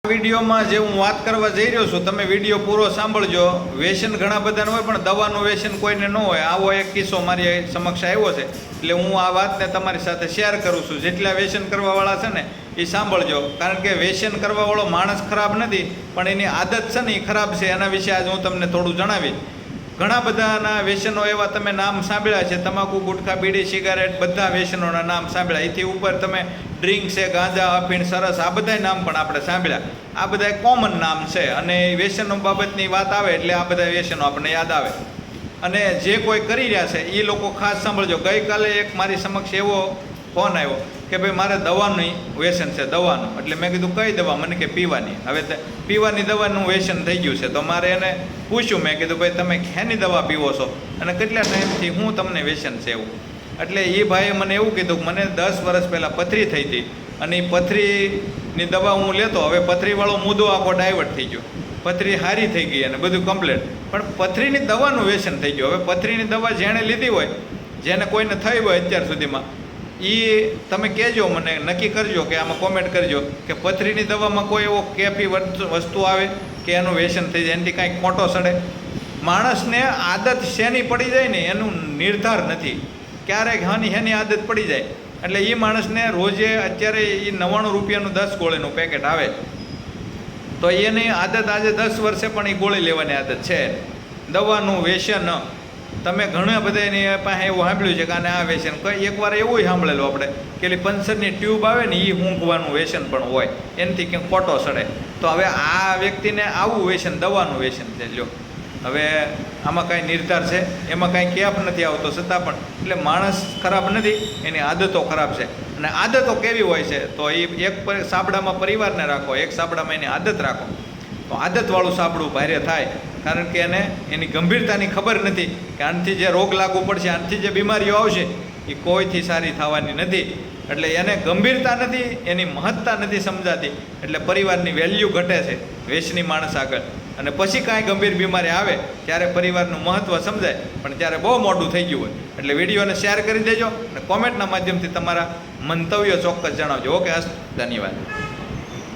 વિડીયોમાં જે હું વાત કરવા જઈ રહ્યો છું, તમે વિડીયો પૂરો સાંભળજો. વ્યસન ઘણા બધાને હોય, પણ દવાનું વ્યસન કોઈને ન હોય. આવો એક કિસ્સો મારી સમક્ષ આવ્યો છે, એટલે હું આ વાતને તમારી સાથે શેર કરું છું. જેટલા વ્યસન કરવાવાળા છે ને એ સાંભળજો, કારણ કે વ્યસન કરવાવાળો માણસ ખરાબ નથી, પણ એની આદત છે ને એ ખરાબ છે. એના વિશે આજે હું તમને થોડું જણાવી. ઘણા બધાના વ્યસનો એવા તમે નામ સાંભળ્યા છે, તમાકુ, ગુટખા, બીડી, સિગારેટ, બધા વ્યસનોના નામ સાંભળ્યા. એથી ઉપર તમે ડ્રિંક છે, ગાંજા, અફીણ, સરસ, આ બધાય નામ પણ આપણે સાંભળ્યા. આ બધા કોમન નામ છે, અને વ્યસનો બાબતની વાત આવે એટલે આ બધા વ્યસનો આપણને યાદ આવે. અને જે કોઈ કરી રહ્યા છે એ લોકો ખાસ સાંભળજો. ગઈકાલે એક મારી સમક્ષ એવો ફોન આવ્યો કે ભાઈ મારે દવાનું વ્યસન છે, દવાનું. એટલે મેં કીધું કઈ દવા? મને કે પીવાની. હવે પીવાની દવાનું વ્યસન થઈ ગયું છે. તો મારે એને પૂછ્યું, મેં કીધું ભાઈ તમે શેની દવા પીવો છો અને કેટલા ટાઈમથી હું તમને વ્યસન છે એવું? એટલે એ ભાઈએ મને એવું કીધું કે મને 10 વર્ષ પહેલાં પથરી થઈ હતી, અને એ પથરીની દવા હું લેતો. હવે પથરીવાળો મુદ્દો આખો ડાયવર્ટ થઈ ગયો, પથરી સારી થઈ ગઈ અને બધું કમ્પ્લીટ, પણ પથરીની દવાનું વ્યસન થઈ ગયું. હવે પથરીની દવા જેણે લીધી હોય, જેને કોઈને થઈ હોય અત્યાર સુધીમાં, એ તમે કહેજો, મને નક્કી કરજો કે આમાં કોમેન્ટ કરજો કે પથરીની દવામાં કોઈ એવો કેફી વસ્તુ આવે કે એનું વ્યસન થઈ જાય, એનાથી કાંઈક ખોટો સડે. માણસને આદત શેની પડી જાય ને એનું નિર્ધાર નથી. ક્યારેક હેની આદત પડી જાય, એટલે એ માણસને રોજે અત્યારે એ 99 રૂપિયાનું 10 ગોળીનું પેકેટ આવે, તો એની આદત આજે 10 વર્ષે પણ એ ગોળી લેવાની આદત છે. દવાનું વ્યસન તમે ઘણા બધા એની પાસે એવું સાંભળ્યું છે કે આને આ વ્યસન. એકવાર એવું સાંભળેલું આપણે કે પેલી પંચરની ટ્યુબ આવે ને એ ઊંઘવાનું વ્યસન પણ હોય, એનાથી ક્યાંક ખોટો સડે. તો હવે આ વ્યક્તિને આવું વ્યસન, દવાનું વ્યસન છે. લ્યો, હવે આમાં કાંઈ નિર્ધાર છે, એમાં કાંઈ કેફ નથી આવતો છતાં પણ, એટલે માણસ ખરાબ નથી, એની આદતો ખરાબ છે. અને આદતો કેવી હોય છે? તો એ એક સાબડામાં પરિવારને રાખો, એક સાબડામાં એની આદત રાખો, તો આદતવાળું સાબડું ભારે થાય. કારણ કે એને એની ગંભીરતાની ખબર નથી કે આનાથી જે રોગ લાગુ પડશે, આનાથી જે બીમારીઓ આવશે એ કોઈથી સારી થવાની નથી. એટલે એને ગંભીરતા નથી, એની મહત્તા નથી સમજાતી, એટલે પરિવારની વેલ્યુ ઘટે છે વ્યસની માણસ આગળ. અને પછી કાંઈ ગંભીર બીમારી આવે ત્યારે પરિવારનું મહત્ત્વ સમજાય, પણ ત્યારે બહુ મોડું થઈ ગયું હોય. એટલે વિડીયોને શેર કરી દેજો અને કોમેન્ટના માધ્યમથી તમારા મંતવ્યો ચોક્કસ જણાવજો. ઓકે, ધન્યવાદ.